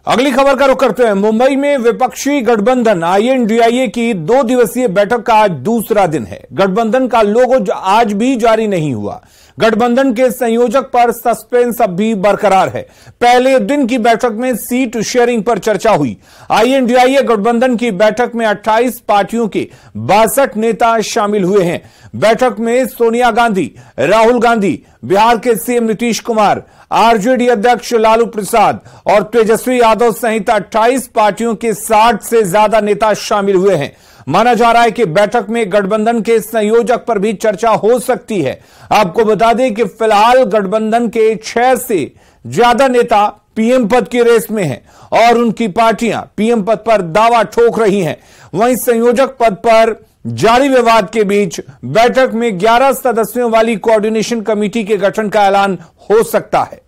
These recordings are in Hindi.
अगली खबर का रुख करते हैं। मुंबई में विपक्षी गठबंधन आईएनडीआईए की 2 दिवसीय बैठक का आज दूसरा दिन है। गठबंधन का लोगो आज भी जारी नहीं हुआ। गठबंधन के संयोजक पर सस्पेंस अब भी बरकरार है। पहले दिन की बैठक में सीट शेयरिंग पर चर्चा हुई। आईएनडीआईए गठबंधन की बैठक में 28 पार्टियों के 62 नेता शामिल हुए हैं। बैठक में सोनिया गांधी, राहुल गांधी, बिहार के सीएम नीतीश कुमार, आरजेडी अध्यक्ष लालू प्रसाद और तेजस्वी यादव सहित 28 पार्टियों के 60 से ज्यादा नेता शामिल हुए हैं। माना जा रहा है कि बैठक में गठबंधन के संयोजक पर भी चर्चा हो सकती है। आपको बता दें कि फिलहाल गठबंधन के 6 से ज्यादा नेता पीएम पद की रेस में हैं और उनकी पार्टियां पीएम पद पर दावा ठोक रही हैं। वहीं संयोजक पद पर जारी विवाद के बीच बैठक में 11 सदस्यों वाली कोऑर्डिनेशन कमेटी के गठन का ऐलान हो सकता है।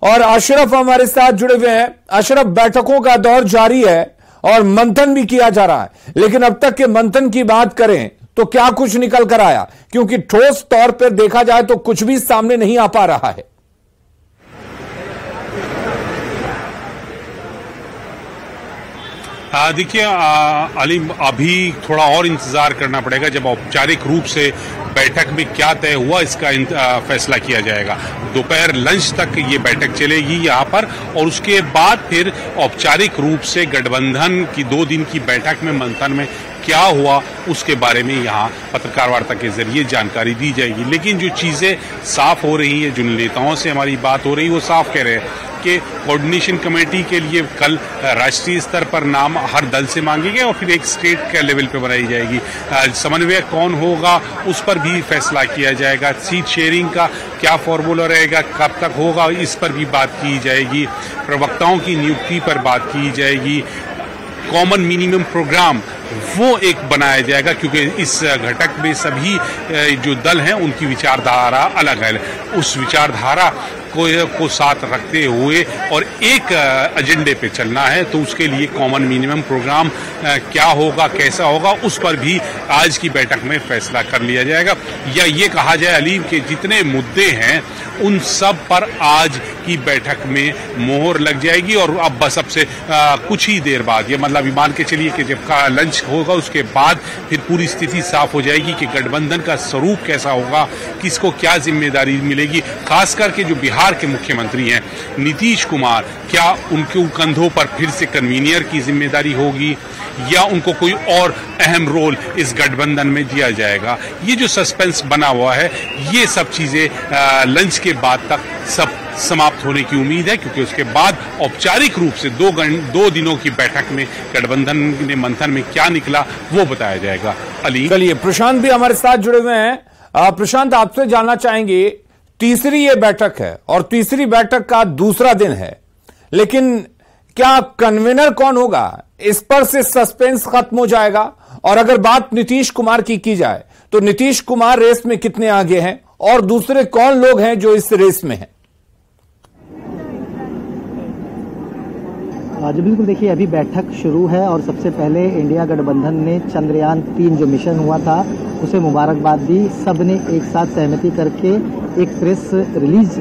और अशरफ हमारे साथ जुड़े हुए हैं। अशरफ, बैठकों का दौर जारी है और मंथन भी किया जा रहा है, लेकिन अब तक के मंथन की बात करें तो क्या कुछ निकल कर आया? क्योंकि ठोस तौर पर देखा जाए तो कुछ भी सामने नहीं आ पा रहा है। देखिए अलीम, अभी थोड़ा और इंतजार करना पड़ेगा। जब औपचारिक रूप से बैठक में क्या तय हुआ इसका फैसला किया जाएगा। दोपहर लंच तक ये बैठक चलेगी यहाँ पर और उसके बाद फिर औपचारिक रूप से गठबंधन की 2 दिन की बैठक में मंथन में क्या हुआ उसके बारे में यहाँ पत्रकार वार्ता के जरिए जानकारी दी जाएगी। लेकिन जो चीजें साफ हो रही है, जिन नेताओं से हमारी बात हो रही है, वो साफ कह रहे हैं कि कोऑर्डिनेशन कमेटी के लिए कल राष्ट्रीय स्तर पर नाम हर दल से मांगे गए और फिर एक स्टेट के लेवल पे बनाई जाएगी। समन्वयक कौन होगा उस पर भी फैसला किया जाएगा। सीट शेयरिंग का क्या फॉर्मूला रहेगा, कब तक होगा, इस पर भी बात की जाएगी। प्रवक्ताओं की नियुक्ति पर बात की जाएगी। कॉमन मिनिमम प्रोग्राम वो एक बनाया जाएगा, क्योंकि इस घटक में सभी जो दल हैं उनकी विचारधारा अलग है। उस विचारधारा को साथ रखते हुए और एक एजेंडे पे चलना है, तो उसके लिए कॉमन मिनिमम प्रोग्राम क्या होगा, कैसा होगा, उस पर भी आज की बैठक में फैसला कर लिया जाएगा। या ये कहा जाए अलीम के जितने मुद्दे हैं उन सब पर आज की बैठक में मोहर लग जाएगी और अब बस अब से कुछ ही देर बाद, ये मतलब मान के चलिए कि जब का लंच होगा उसके बाद फिर पूरी स्थिति साफ हो जाएगी कि गठबंधन का स्वरूप कैसा होगा, किसको क्या जिम्मेदारी मिलेगी। खास करके जो बिहार के मुख्यमंत्री हैं नीतीश कुमार, क्या उनके कंधों पर फिर से कन्वीनियर की जिम्मेदारी होगी या उनको कोई और अहम रोल इस गठबंधन में दिया जाएगा। ये जो सस्पेंस बना हुआ है, ये सब चीजें लंच के बाद तक सब समाप्त होने की उम्मीद है, क्योंकि उसके बाद औपचारिक रूप से 2 दिनों की बैठक में गठबंधन ने मंथन में क्या निकला वो बताया जाएगा। अली, चलिए प्रशांत भी हमारे साथ जुड़े हुए हैं। प्रशांत, आपसे जानना चाहेंगे, तीसरी ये बैठक है और तीसरी बैठक का दूसरा दिन है, लेकिन क्या कन्वीनर कौन होगा इस पर से सस्पेंस खत्म हो जाएगा? और अगर बात नीतीश कुमार की जाए तो नीतीश कुमार रेस में कितने आगे हैं और दूसरे कौन लोग हैं जो इस रेस में हैं? जी बिल्कुल, देखिए अभी बैठक शुरू है और सबसे पहले इंडिया गठबंधन ने चंद्रयान 3 जो मिशन हुआ था उसे मुबारकबाद दी। सब ने एक साथ सहमति करके एक प्रेस रिलीज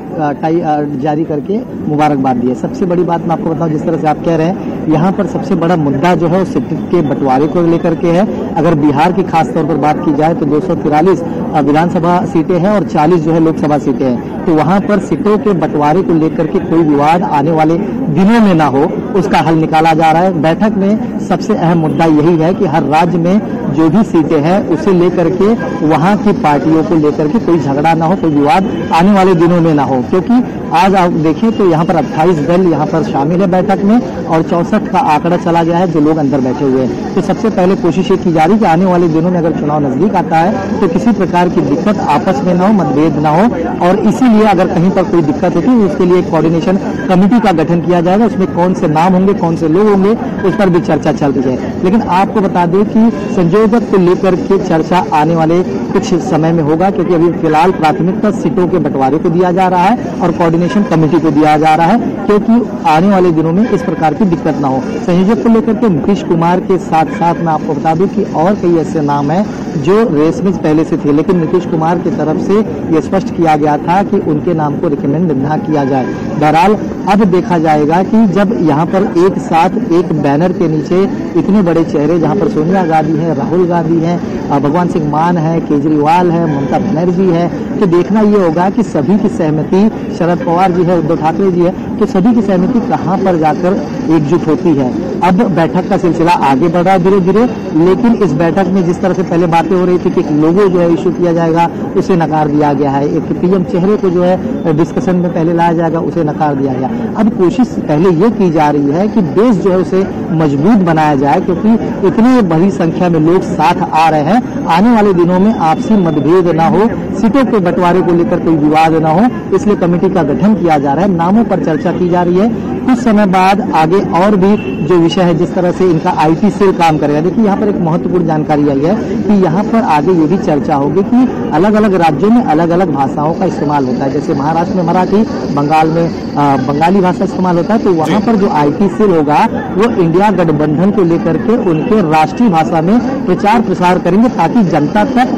जारी करके मुबारकबाद दी है। सबसे बड़ी बात मैं आपको बताऊं, जिस तरह से आप कह रहे हैं, यहाँ पर सबसे बड़ा मुद्दा जो है सीट के बंटवारे को लेकर के है। अगर बिहार की खास तौर पर बात की जाए तो 243 विधानसभा सीटें हैं और 40 जो है लोकसभा सीटें हैं, तो वहां पर सीटों के बंटवारे को लेकर के कोई विवाद आने वाले दिनों में ना हो, उसका हल निकाला जा रहा है। बैठक में सबसे अहम मुद्दा यही है कि हर राज्य में जो भी सीटें हैं उसे लेकर के वहां की पार्टियों को लेकर के कोई झगड़ा ना हो, कोई विवाद आने वाले दिनों में ना हो। क्योंकि आज आप देखें तो यहाँ पर 28 दल यहाँ पर शामिल है बैठक में और 64 का आंकड़ा चला गया है जो लोग अंदर बैठे हुए हैं। तो सबसे पहले कोशिश ये की जा रही है कि आने वाले दिनों में अगर चुनाव नजदीक आता है तो किसी प्रकार की दिक्कत आपस में ना हो, मतभेद ना हो, और इसीलिए अगर कहीं पर कोई दिक्कत होती है उसके लिए कोऑर्डिनेशन कमेटी का गठन किया जाएगा। उसमें कौन से नाम होंगे, कौन से लोग होंगे, उस पर भी चर्चा चल रही है। लेकिन आपको बता दें कि संयोजक को लेकर के चर्चा आने वाले कुछ समय में होगा, क्योंकि अभी फिलहाल प्राथमिकता सीटों के बंटवारे को दिया जा रहा है और कोऑर्डिनेशन कमेटी को दिया जा रहा है। क्योंकि आने वाले दिनों में इस प्रकार की दिक्कत ना हो। संयोजक को लेकर के नीतीश कुमार के साथ साथ मैं आपको बता दूं कि और कई ऐसे नाम हैं जो रेस में पहले से थे, लेकिन नीतीश कुमार की तरफ से यह स्पष्ट किया गया था कि उनके नाम को रिकमेंड ना किया जाए। बहरहाल अब देखा जाएगा कि जब यहाँ पर एक साथ एक बैनर के नीचे इतने बड़े चेहरे, जहाँ पर सोनिया गांधी है, राहुल गांधी है, भगवान सिंह मान है, केजरीवाल है, ममता बनर्जी है, तो देखना ये होगा कि सभी की सहमति, शरद पवार जी है, उद्धव ठाकरे जी है, तो सभी की सहमति कहाँ पर जाकर एकजुट होती है। अब बैठक का सिलसिला आगे बढ़ रहा है धीरे धीरे, लेकिन इस बैठक में जिस तरह से पहले बातें हो रही थी कि एक लोगो जो है इशू किया जाएगा, उसे नकार दिया गया है। एक पीएम चेहरे को जो है डिस्कशन में पहले लाया जाएगा, उसे नकार दिया गया। अब कोशिश पहले ये की जा रही है कि बेस जो है उसे मजबूत बनाया जाए, क्योंकि इतनी बड़ी संख्या में लोग साथ आ रहे हैं। आने वाले दिनों में आपसी मतभेद ना हो, सीटों के बंटवारे को लेकर कोई विवाद ना हो, इसलिए कमेटी का गठन किया जा रहा है। नामों पर चर्चा की जा रही है। कुछ समय बाद आगे और भी जो विषय है, जिस तरह से इनका आईटी सेल काम करेगा। देखिए यहाँ पर एक महत्वपूर्ण जानकारी आई है कि यहाँ पर आगे ये भी चर्चा होगी कि अलग अलग राज्यों में अलग अलग भाषाओं का इस्तेमाल होता है। जैसे महाराष्ट्र में मराठी, बंगाल में बंगाली भाषा इस्तेमाल होता है, तो वहाँ पर जो आईटी सेल होगा वो इंडिया गठबंधन को लेकर के उनके राष्ट्रीय भाषा में प्रचार प्रसार करेंगे, ताकि जनता तक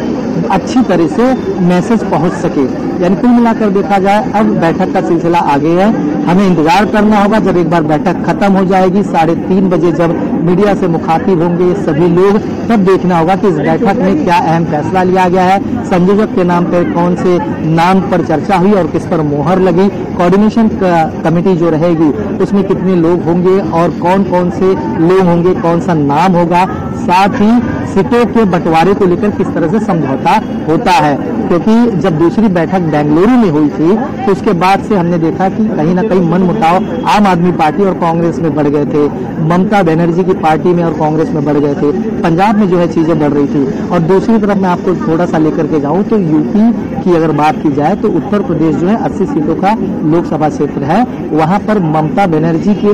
अच्छी तरह से मैसेज पहुंच सके। यानी कुल मिलाकर देखा जाए अब बैठक का सिलसिला आगे है। हमें इंतजार करना होगा जब एक बार बैठक खत्म हो जाएगी, 3:30 बजे जब मीडिया से मुखातिब होंगे सभी लोग, तब देखना होगा कि इस बैठक में क्या अहम फैसला लिया गया है, संयोजक के नाम पर कौन से नाम पर चर्चा हुई और किस पर मोहर लगी, कोऑर्डिनेशन कमेटी जो रहेगी उसमें कितने लोग होंगे और कौन कौन से लोग होंगे, कौन सा नाम होगा, साथ ही सीटों के बंटवारे को लेकर किस तरह से समझौता होता है। क्योंकि जब दूसरी बैठक बेंगलुरु में हुई थी तो उसके बाद से हमने देखा कि कहीं ना कहीं मनमुटाव आम आदमी पार्टी और कांग्रेस में बढ़ गए थे, ममता बनर्जी की पार्टी में और कांग्रेस में बढ़ गए थे, पंजाब में जो है चीजें बढ़ रही थी। और दूसरी तरफ मैं आपको थोड़ा सा लेकर के जाऊं तो यूपी की अगर बात की जाए तो उत्तर प्रदेश जो है 80 सीटों का लोकसभा क्षेत्र है, वहां पर ममता बनर्जी की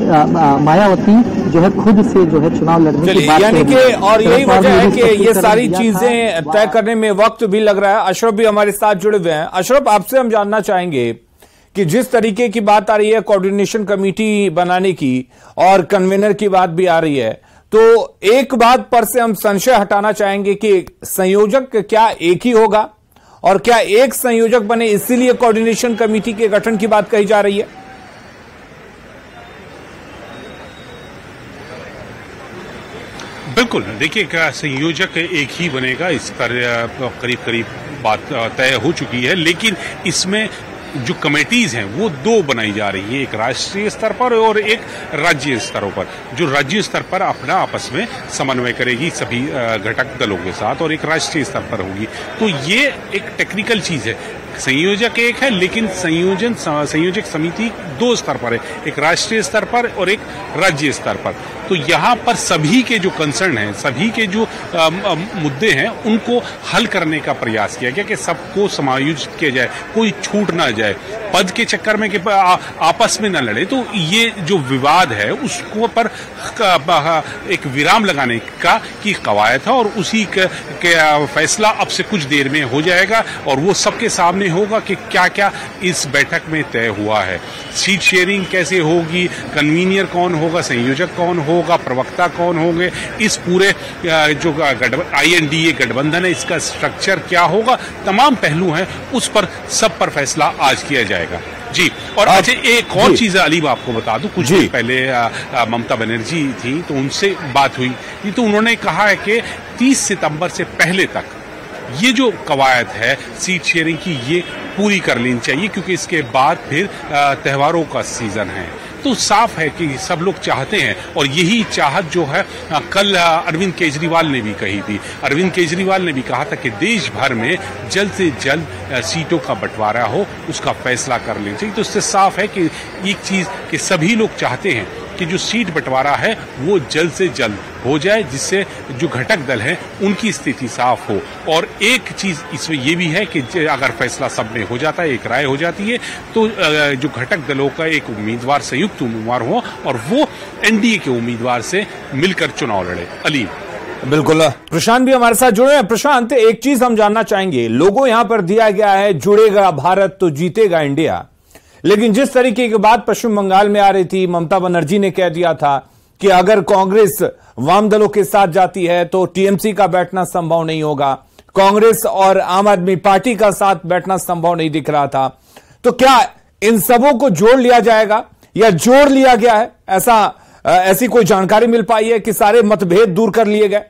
मायावती जो है खुद से जो है चुनाव लड़ने की बात यानी कि और यही वजह है कि ये सारी चीजें तय करने में वक्त भी लग रहा है। अशरफ भी हमारे साथ जुड़े हुए हैं। अशरफ, आपसे हम जानना चाहेंगे कि जिस तरीके की बात आ रही है कोऑर्डिनेशन कमेटी बनाने की और कन्वेनर की बात भी आ रही है, तो एक बात पर से हम संशय हटाना चाहेंगे कि संयोजक क्या एक ही होगा और क्या एक संयोजक बने, इसीलिए कोऑर्डिनेशन कमेटी के गठन की बात कही जा रही है? बिल्कुल, देखिए संयोजक एक ही बनेगा, इस पर करीब करीब बात तय हो चुकी है, लेकिन इसमें जो कमेटीज हैं वो 2 बनाई जा रही है, एक राष्ट्रीय स्तर पर और एक राज्य स्तरों पर। जो राज्य स्तर पर अपना आपस में समन्वय करेगी सभी घटक दलों के साथ और एक राष्ट्रीय स्तर पर होगी। तो ये एक टेक्निकल चीज है। संयोजक एक है, लेकिन संयोजक समिति 2 स्तर पर है, एक राष्ट्रीय स्तर पर और एक राज्य स्तर पर। तो यहाँ पर सभी के जो कंसर्न हैं, सभी के जो मुद्दे हैं, उनको हल करने का प्रयास किया गया कि सबको समायोजित किया जाए, कोई छूट ना जाए, पद के चक्कर में कि आपस में न लड़े। तो ये जो विवाद है उसको पर एक विराम लगाने का की कवायद है और उसी के फैसला अब से कुछ देर में हो जाएगा और वो सबके सामने होगा कि क्या क्या इस बैठक में तय हुआ है। सीट शेयरिंग कैसे होगी, कन्वीनियर कौन होगा, संयोजक कौन होगा, प्रवक्ता कौन होंगे, इस पूरे जो INDA गठबंधन है इसका स्ट्रक्चर क्या होगा, तमाम पहलू हैं, उस पर सब पर फैसला आज किया जाएगा। जी, और अच्छा एक और चीज अलीम आपको बता दूं, कुछ दिन पहले ममता बनर्जी थी तो उनसे बात हुई, तो उन्होंने कहा है कि 30 सितंबर से पहले तक ये जो कवायद है सीट शेयरिंग की ये पूरी कर लेनी चाहिए, क्योंकि इसके बाद फिर त्योहारों का सीजन है। तो साफ है कि सब लोग चाहते हैं और यही चाहत जो है कल अरविंद केजरीवाल ने भी कही थी। अरविंद केजरीवाल ने भी कहा था कि देश भर में जल्द से जल्द सीटों का बंटवारा हो, उसका फैसला कर लेना चाहिए। तो इससे साफ है कि एक चीज कि सभी लोग चाहते हैं कि जो सीट बंटवारा है वो जल्द से जल्द हो जाए, जिससे जो घटक दल हैं उनकी स्थिति साफ हो। और एक चीज इसमें ये भी है कि अगर फैसला सब में हो जाता है, एक राय हो जाती है, तो जो घटक दलों का एक उम्मीदवार, संयुक्त उम्मीदवार हो और वो NDA के उम्मीदवार से मिलकर चुनाव लड़े। अली बिल्कुल, प्रशांत भी हमारे साथ जुड़े हैं। प्रशांत, एक चीज हम जानना चाहेंगे, लोगों यहां पर दिया गया है जुड़ेगा भारत तो जीतेगा इंडिया, लेकिन जिस तरीके की बात पश्चिम बंगाल में आ रही थी, ममता बनर्जी ने कह दिया था कि अगर कांग्रेस वाम दलों के साथ जाती है तो टीएमसी का बैठना संभव नहीं होगा, कांग्रेस और आम आदमी पार्टी का साथ बैठना संभव नहीं दिख रहा था। तो क्या इन सबों को जोड़ लिया जाएगा या जोड़ लिया गया है? ऐसी कोई जानकारी मिल पाई है कि सारे मतभेद दूर कर लिए गए?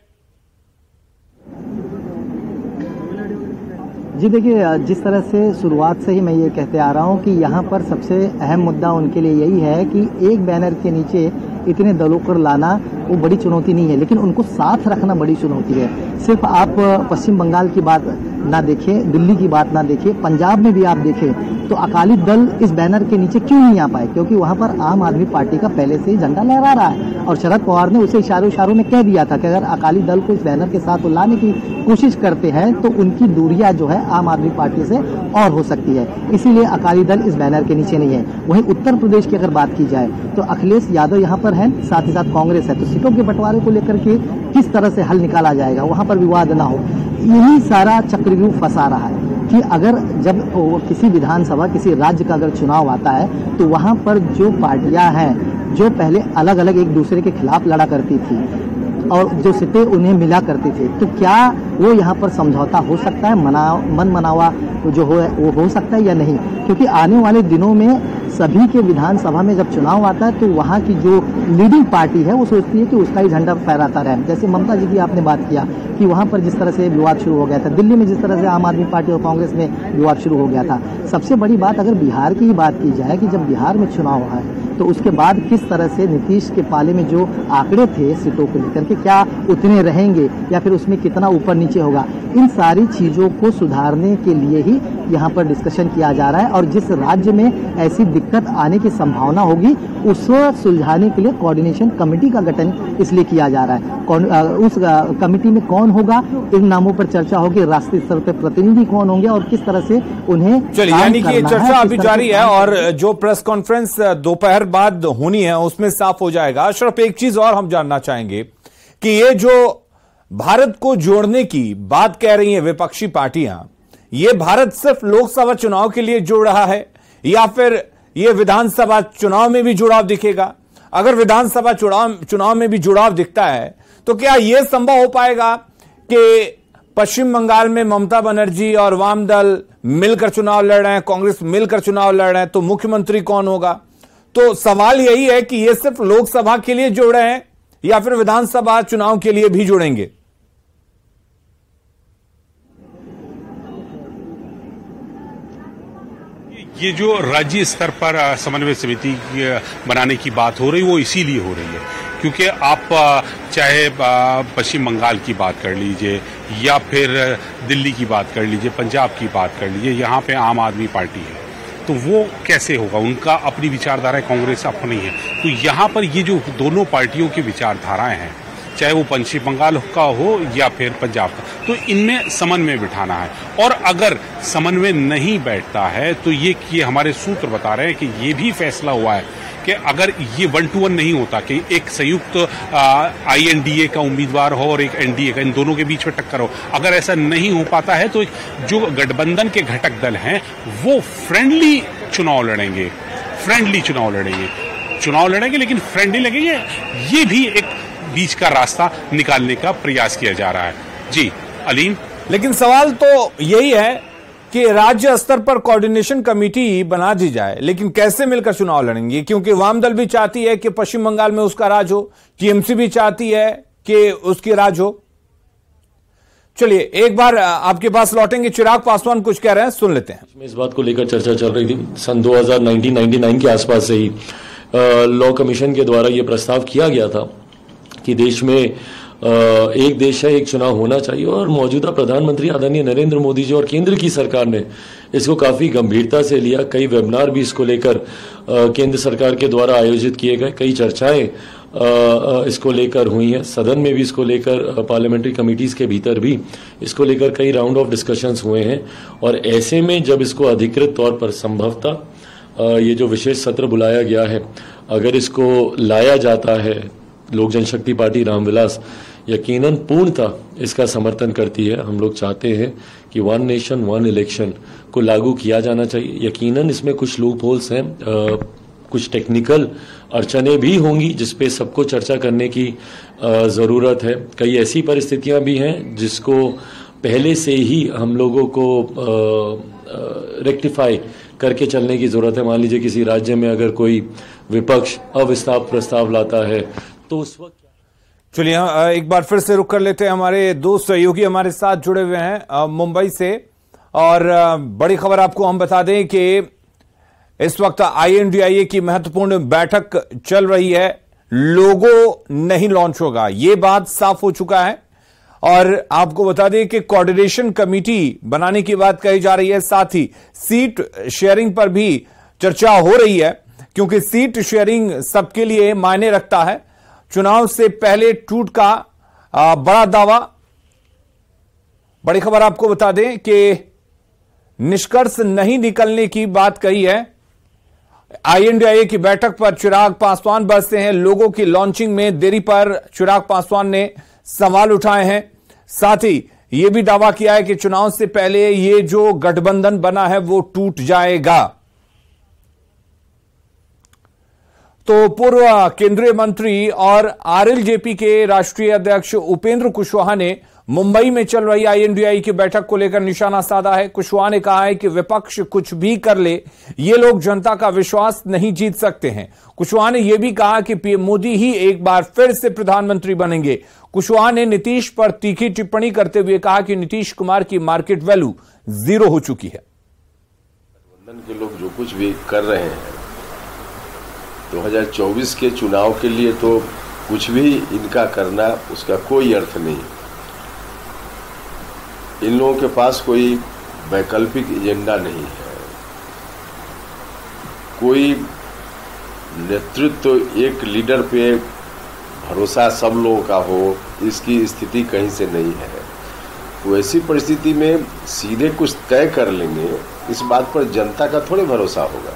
जी देखिए, जिस तरह से शुरुआत से ही मैं ये कहते आ रहा हूं कि यहाँ पर सबसे अहम मुद्दा उनके लिए यही है कि एक बैनर के नीचे इतने दलों को लाना वो बड़ी चुनौती नहीं है, लेकिन उनको साथ रखना बड़ी चुनौती है। सिर्फ आप पश्चिम बंगाल की बात ना देखें, दिल्ली की बात ना देखें, पंजाब में भी आप देखें तो अकाली दल इस बैनर के नीचे क्यों नहीं आ पाए? क्योंकि वहां पर आम आदमी पार्टी का पहले से ही झंडा लहरा रहा है और शरद पवार ने उसे इशारों में कह दिया था कि अगर अकाली दल को इस बैनर के साथ लाने की कोशिश करते हैं तो उनकी दूरियां जो है आम आदमी पार्टी से और हो सकती है, इसीलिए अकाली दल इस बैनर के नीचे नहीं है। वहीं उत्तर प्रदेश की अगर बात की जाए तो अखिलेश यादव यहाँ पर है, साथ ही साथ कांग्रेस है, तो सीटों के बंटवारे को लेकर के किस तरह से हल निकाला जाएगा, वहां पर विवाद ना हो, यही सारा चक्रव्यूह फंसा रहा है कि अगर जब किसी विधानसभा किसी राज्य का अगर चुनाव आता है तो वहां पर जो पार्टियां हैं जो पहले अलग अलग एक दूसरे के खिलाफ लड़ा करती थी और जो सीटें उन्हें मिला करती थी, तो क्या वो यहाँ पर समझौता हो सकता है, मन मनावा जो वो हो सकता है या नहीं? क्योंकि आने वाले दिनों में सभी के विधानसभा में जब चुनाव आता है तो वहाँ की जो लीडिंग पार्टी है वो सोचती है कि उसका ही झंडा फहराता रहे। जैसे ममता जी की आपने बात किया कि वहाँ पर जिस तरह से विवाद शुरू हो गया था, दिल्ली में जिस तरह से आम आदमी पार्टी और कांग्रेस में विवाद शुरू हो गया था। सबसे बड़ी बात अगर बिहार की ही बात की जाए कि जब बिहार में चुनाव हुआ है तो उसके बाद किस तरह से नीतीश के पाले में जो आंकड़े थे सीटों को लेकर के, क्या उतने रहेंगे या फिर उसमें कितना ऊपर नीचे होगा, इन सारी चीजों को सुधारने के लिए ही यहाँ पर डिस्कशन किया जा रहा है। और जिस राज्य में ऐसी दिक्कत आने की संभावना होगी उसको सुलझाने के लिए कोऑर्डिनेशन कमेटी का गठन इसलिए किया जा रहा है। उस कमेटी में कौन होगा, इन नामों पर चर्चा होगी, राष्ट्रीय स्तर पर प्रतिनिधि कौन होंगे और किस तरह से उन्हें चलिए, यानी कि चर्चा अभी जारी है और जो प्रेस कॉन्फ्रेंस दोपहर बाद होनी है उसमें साफ हो जाएगा। अशरफ, एक चीज और हम जानना चाहेंगे कि ये जो भारत को जोड़ने की बात कह रही है विपक्षी पार्टियां, ये भारत सिर्फ लोकसभा चुनाव के लिए जोड़ रहा है या फिर ये विधानसभा चुनाव में भी जुड़ाव दिखेगा? अगर विधानसभा चुनाव में भी जुड़ाव दिखता है तो क्या यह संभव हो पाएगा कि पश्चिम बंगाल में ममता बनर्जी और वाम दल मिलकर चुनाव लड़ रहे हैं, कांग्रेस मिलकर चुनाव लड़ रहे हैं, तो मुख्यमंत्री कौन होगा? तो सवाल यही है कि ये सिर्फ लोकसभा के लिए जोड़े हैं या फिर विधानसभा चुनाव के लिए भी जुड़ेंगे? ये जो राज्य स्तर पर समन्वय समिति बनाने की बात हो रही है वो इसीलिए हो रही है क्योंकि आप चाहे पश्चिम बंगाल की बात कर लीजिए या फिर दिल्ली की बात कर लीजिए, पंजाब की बात कर लीजिए, यहाँ पे आम आदमी पार्टी है तो वो कैसे होगा? उनका अपनी विचारधारा है, कांग्रेस अपनी है। तो यहाँ पर ये जो दोनों पार्टियों की विचारधाराएं हैं, चाहे वो पश्चिम बंगाल का हो या फिर पंजाब का, तो इनमें समन्वय बिठाना है। और अगर समन्वय नहीं बैठता है तो ये हमारे सूत्र बता रहे हैं कि ये भी फैसला हुआ है कि अगर ये 1-to-1 नहीं होता कि एक संयुक्त INDA का उम्मीदवार हो और एक NDA का, इन दोनों के बीच में टक्कर हो, अगर ऐसा नहीं हो पाता है तो जो गठबंधन के घटक दल हैं वो फ्रेंडली चुनाव लड़ेंगे, लेकिन फ्रेंडली लगेंगे। ये भी एक बीच का रास्ता निकालने का प्रयास किया जा रहा है। जी अलीम, लेकिन सवाल तो यही है कि राज्य स्तर पर कोऑर्डिनेशन कमेटी बना दी जाए, लेकिन कैसे मिलकर चुनाव लड़ेंगे? क्योंकि वाम दल भी चाहती है कि पश्चिम बंगाल में उसका राज हो, टीएमसी भी चाहती है कि उसकी राज हो। चलिए एक बार आपके पास लौटेंगे, चिराग पासवान कुछ कह रहे हैं, सुन लेते हैं। इस बात को लेकर चर्चा चल रही थी सन 1999 के आसपास से ही लॉ कमीशन के द्वारा यह प्रस्ताव किया गया था कि देश में एक देश है एक चुनाव होना चाहिए और मौजूदा प्रधानमंत्री आदरणीय नरेंद्र मोदी जी और केंद्र की सरकार ने इसको काफी गंभीरता से लिया। कई वेबिनार भी इसको लेकर केंद्र सरकार के द्वारा आयोजित किए गए, कई चर्चाएं इसको लेकर हुई हैं, सदन में भी इसको लेकर पार्लियामेंट्री कमिटीज के भीतर भी इसको लेकर कई राउंड ऑफ डिस्कशंस हुए हैं। और ऐसे में जब इसको अधिकृत तौर पर संभवतः ये जो विशेष सत्र बुलाया गया है, अगर इसको लाया जाता है लोक जनशक्ति पार्टी रामविलास यकीनन पूर्णतः इसका समर्थन करती है। हम लोग चाहते हैं कि वन नेशन वन इलेक्शन को लागू किया जाना चाहिए। यकीनन इसमें कुछ लूप होल्स हैं, कुछ टेक्निकल अड़चने भी होंगी जिसपे सबको चर्चा करने की ज़रूरत है। कई ऐसी परिस्थितियां भी हैं जिसको पहले से ही हम लोगों को रेक्टिफाई करके चलने की ज़रूरत है। मान लीजिए किसी राज्य में अगर कोई विपक्ष अविश्वास प्रस्ताव लाता है तो उस वक्त चलिए एक बार फिर से रुक कर लेते हैं। हमारे दो सहयोगी हमारे साथ जुड़े हुए हैं मुंबई से, और बड़ी खबर आपको हम बता दें कि इस वक्त INDIA की महत्वपूर्ण बैठक चल रही है। लोगो नहीं लॉन्च होगा, यह बात साफ हो चुका है। और आपको बता दें कि कोऑर्डिनेशन कमेटी बनाने की बात कही जा रही है। साथ ही सीट शेयरिंग पर भी चर्चा हो रही है, क्योंकि सीट शेयरिंग सबके लिए मायने रखता है। चुनाव से पहले टूट का बड़ा दावा। बड़ी खबर आपको बता दें कि निष्कर्ष नहीं निकलने की बात कही है। INDIA की बैठक पर चिराग पासवान बरसे हैं। लोगों की लॉन्चिंग में देरी पर चिराग पासवान ने सवाल उठाए हैं। साथ ही यह भी दावा किया है कि चुनाव से पहले ये जो गठबंधन बना है वो टूट जाएगा। तो पूर्व केंद्रीय मंत्री और RLJP के राष्ट्रीय अध्यक्ष उपेंद्र कुशवाहा ने मुंबई में चल रही INDIA की बैठक को लेकर निशाना साधा है। कुशवाहा ने कहा है कि विपक्ष कुछ भी कर ले, ये लोग जनता का विश्वास नहीं जीत सकते हैं। कुशवाहा ने यह भी कहा कि PM मोदी ही एक बार फिर से प्रधानमंत्री बनेंगे। कुशवाहा ने नीतीश पर तीखी टिप्पणी करते हुए कहा कि नीतीश कुमार की मार्केट वैल्यू 0 हो चुकी है। गठबंधन के लोग जो कुछ भी कर रहे हैं 2024 के चुनाव के लिए, तो कुछ भी इनका करना उसका कोई अर्थ नहीं। इन लोगों के पास कोई वैकल्पिक एजेंडा नहीं है। कोई नेतृत्व, एक लीडर पे भरोसा सब लोगों का हो, इसकी स्थिति कहीं से नहीं है। तो ऐसी परिस्थिति में सीधे कुछ तय कर लेंगे, इस बात पर जनता का थोड़े भरोसा होगा।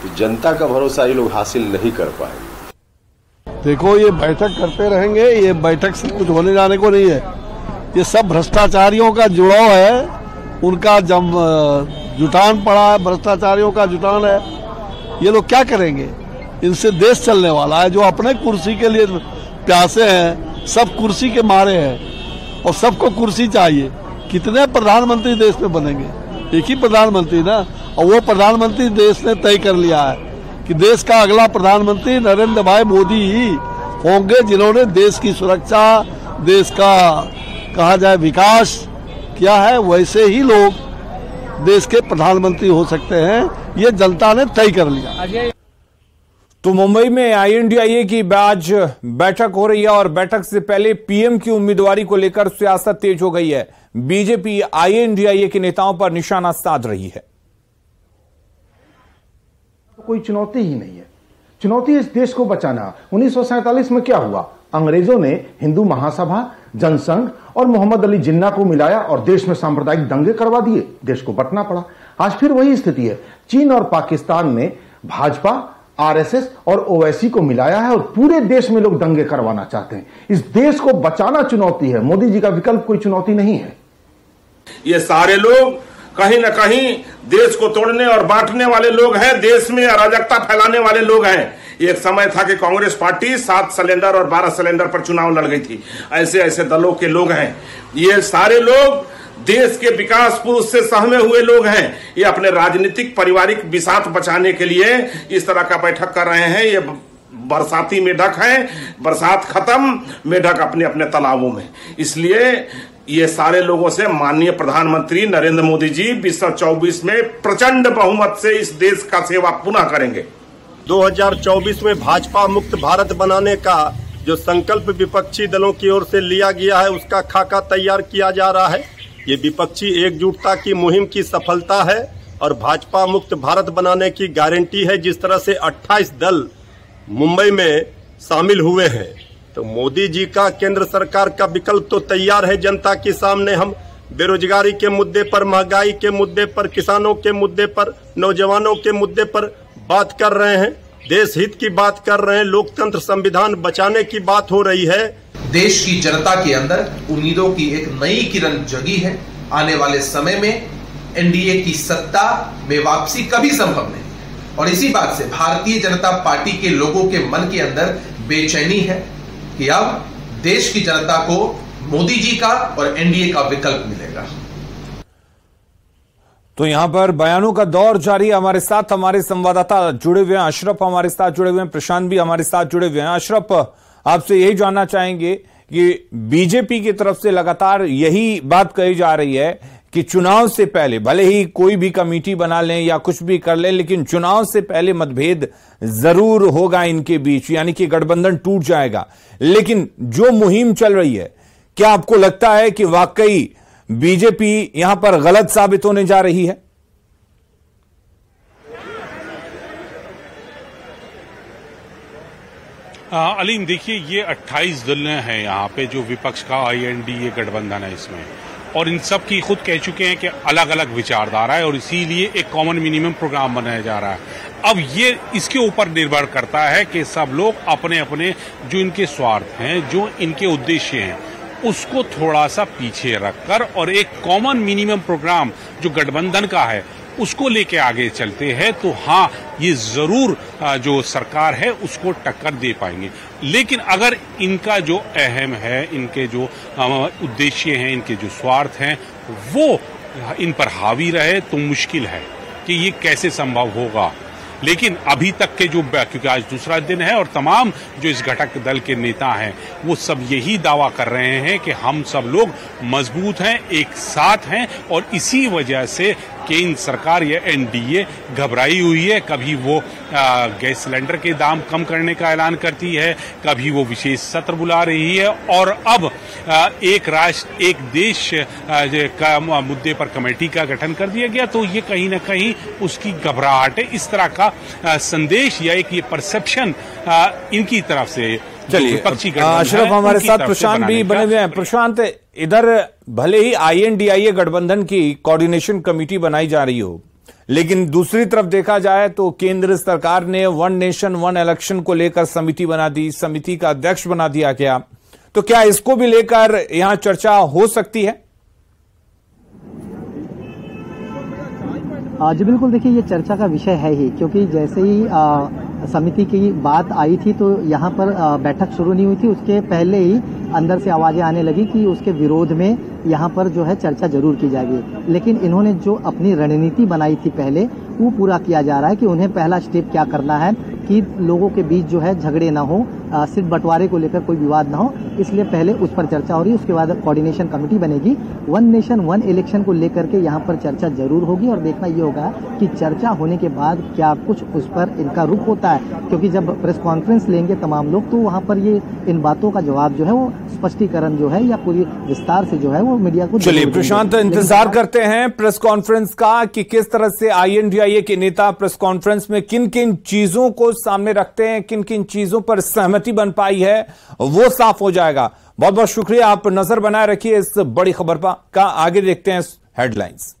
तो जनता का भरोसा ये लोग हासिल नहीं कर पाएंगे। देखो, ये बैठक करते रहेंगे, ये बैठक से कुछ होने जाने को नहीं है। ये सब भ्रष्टाचारियों का जुड़ाव है, उनका जब जुटान पड़ा है, भ्रष्टाचारियों का जुटान है। ये लोग क्या करेंगे? इनसे देश चलने वाला है। जो अपने कुर्सी के लिए प्यासे हैं, सब कुर्सी के मारे हैं और सबको कुर्सी चाहिए। कितने प्रधानमंत्री देश में बनेंगे? एक ही प्रधानमंत्री ना, और वो प्रधानमंत्री देश ने तय कर लिया है कि देश का अगला प्रधानमंत्री नरेंद्र भाई मोदी ही होंगे, जिन्होंने देश की सुरक्षा, देश का कहा जाए विकास किया है। वैसे ही लोग देश के प्रधानमंत्री हो सकते हैं, ये जनता ने तय कर लिया। तो मुंबई में INDIA की आज बैठक हो रही है, और बैठक से पहले PM की उम्मीदवारी को लेकर सियासत तेज हो गई है। बीजेपी INDIA के नेताओं पर निशाना साध रही है। कोई चुनौती ही नहीं है। चुनौती इस देश को बचाना। 1947 में क्या हुआ? अंग्रेजों ने हिंदू महासभा, जनसंघ और मोहम्मद अली जिन्ना को मिलाया और देश में सांप्रदायिक दंगे करवा दिए। देश को बंटना पड़ा। आज फिर वही स्थिति है। चीन और पाकिस्तान ने भाजपा, RSS और OIC को मिलाया है और पूरे देश में लोग दंगे करवाना चाहते हैं। इस देश को बचाना चुनौती है। मोदी जी का विकल्प कोई चुनौती नहीं है। ये सारे लोग कहीं न कहीं देश को तोड़ने और बांटने वाले लोग हैं, देश में अराजकता फैलाने वाले लोग हैं। एक समय था कि कांग्रेस पार्टी 7 सिलेंडर और 12 सिलेंडर पर चुनाव लड़ गई थी। ऐसे ऐसे दलों के लोग हैं। ये सारे लोग देश के विकास पुरुष से सहमे हुए लोग हैं। ये अपने राजनीतिक पारिवारिक बिसात बचाने के लिए इस तरह का बैठक कर रहे हैं। ये बरसाती मेढक है, बरसात खत्म, मेढक अपने अपने तालाबों में। इसलिए ये सारे लोगों से माननीय प्रधानमंत्री नरेंद्र मोदी जी 2024 में प्रचंड बहुमत से इस देश का सेवा पुनः करेंगे। 2024 में भाजपा मुक्त भारत बनाने का जो संकल्प विपक्षी दलों की ओर से लिया गया है, उसका खाका तैयार किया जा रहा है। ये विपक्षी एकजुटता की मुहिम की सफलता है और भाजपा मुक्त भारत बनाने की गारंटी है। जिस तरह से 28 दल मुंबई में शामिल हुए हैं, तो मोदी जी का केंद्र सरकार का विकल्प तो तैयार है जनता के सामने। हम बेरोजगारी के मुद्दे पर, महंगाई के मुद्दे पर, किसानों के मुद्दे पर, नौजवानों के मुद्दे पर बात कर रहे हैं, देश हित की बात कर रहे हैं, लोकतंत्र संविधान बचाने की बात हो रही है। देश की जनता के अंदर उम्मीदों की एक नई किरण जगी है। आने वाले समय में एनडीए की सत्ता में वापसी कभी संभव नहीं और इसी बात से भारतीय जनता पार्टी के लोगों के मन के अंदर बेचैनी है कि अब देश की जनता को मोदी जी का और एनडीए का विकल्प मिलेगा। तो यहां पर बयानों का दौर जारी। हमारे साथ हमारे संवाददाता जुड़े हुए हैं, अशरफ हमारे साथ जुड़े हुए हैं, प्रशांत भी हमारे साथ जुड़े हुए हैं। अशरफ, आपसे यही जानना चाहेंगे कि बीजेपी की तरफ से लगातार यही बात कही जा रही है कि चुनाव से पहले भले ही कोई भी कमेटी बना लें या कुछ भी कर लें, लेकिन चुनाव से पहले मतभेद जरूर होगा इनके बीच, यानी कि गठबंधन टूट जाएगा। लेकिन जो मुहिम चल रही है, क्या आपको लगता है कि वाकई बीजेपी यहां पर गलत साबित होने जा रही है? अलीम, देखिए, ये 28 दल हैं यहाँ पे जो विपक्ष का INDA गठबंधन है इसमें, और इन सब की खुद कह चुके हैं कि अलग अलग विचारधारा है और इसीलिए एक कॉमन मिनिमम प्रोग्राम बनाया जा रहा है। अब ये इसके ऊपर निर्भर करता है कि सब लोग अपने अपने जो इनके स्वार्थ हैं, जो इनके उद्देश्य हैं, उसको थोड़ा सा पीछे रखकर और एक कॉमन मिनिमम प्रोग्राम जो गठबंधन का है उसको लेके आगे चलते हैं तो हाँ, ये जरूर जो सरकार है उसको टक्कर दे पाएंगे। लेकिन अगर इनका जो अहम है, इनके जो उद्देश्य हैं, इनके जो स्वार्थ हैं, वो इन पर हावी रहे तो मुश्किल है कि ये कैसे संभव होगा। लेकिन अभी तक के जो, क्योंकि आज दूसरा दिन है और तमाम जो इस घटक दल के नेता हैं वो सब यही दावा कर रहे हैं कि हम सब लोग मजबूत हैं, एक साथ हैं और इसी वजह से केंद्र सरकार या एनडीए घबराई हुई है। कभी वो गैस सिलेंडर के दाम कम करने का ऐलान करती है, कभी वो विशेष सत्र बुला रही है और अब एक राष्ट्र एक देश का मुद्दे पर कमेटी का गठन कर दिया गया। तो ये कहीं ना कहीं उसकी घबराहट है। इस तरह का संदेश या एक ये परसेप्शन इनकी तरफ से। चलिए, अशरफ हमारे साथ प्रशांत भी बने हुए हैं। प्रशांत, इधर भले ही INDA गठबंधन की कोऑर्डिनेशन कमेटी बनाई जा रही हो, लेकिन दूसरी तरफ देखा जाए तो केंद्र सरकार ने वन नेशन वन इलेक्शन को लेकर समिति बना दी, समिति का अध्यक्ष बना दिया गया। तो क्या इसको भी लेकर यहां चर्चा हो सकती है? जी बिल्कुल, देखिए ये चर्चा का विषय है ही, क्योंकि जैसे ही समिति की बात आई थी तो यहाँ पर बैठक शुरू नहीं हुई थी, उसके पहले ही अंदर से आवाजें आने लगी कि उसके विरोध में यहाँ पर जो है चर्चा जरूर की जाएगी। लेकिन इन्होंने जो अपनी रणनीति बनाई थी पहले, वो पूरा किया जा रहा है कि उन्हें पहला स्टेप क्या करना है कि लोगों के बीच जो है झगड़े ना हो, सिर्फ बंटवारे को लेकर कोई विवाद ना हो, इसलिए पहले उस पर चर्चा हो रही है। उसके बाद कोऑर्डिनेशन कमेटी बनेगी, वन नेशन वन इलेक्शन को लेकर के यहाँ पर चर्चा जरूर होगी और देखना ये होगा कि चर्चा होने के बाद क्या कुछ उस पर इनका रुख होता है, क्योंकि जब प्रेस कॉन्फ्रेंस लेंगे तमाम लोग तो वहाँ पर ये इन बातों का जवाब जो है वो स्पष्टीकरण जो है या पूरी विस्तार से जो है वो मीडिया को। चलिए प्रशांत, इंतजार करते हैं प्रेस कॉन्फ्रेंस का कि किस तरह से INDA के नेता प्रेस कॉन्फ्रेंस में किन किन चीजों को सामने रखते हैं, किन किन चीजों पर सहमति बन पाई है, वो साफ हो जाएगा। बहुत बहुत शुक्रिया, आप नजर बनाए रखिए इस बड़ी खबर का। आगे देखते हैं हेडलाइंस।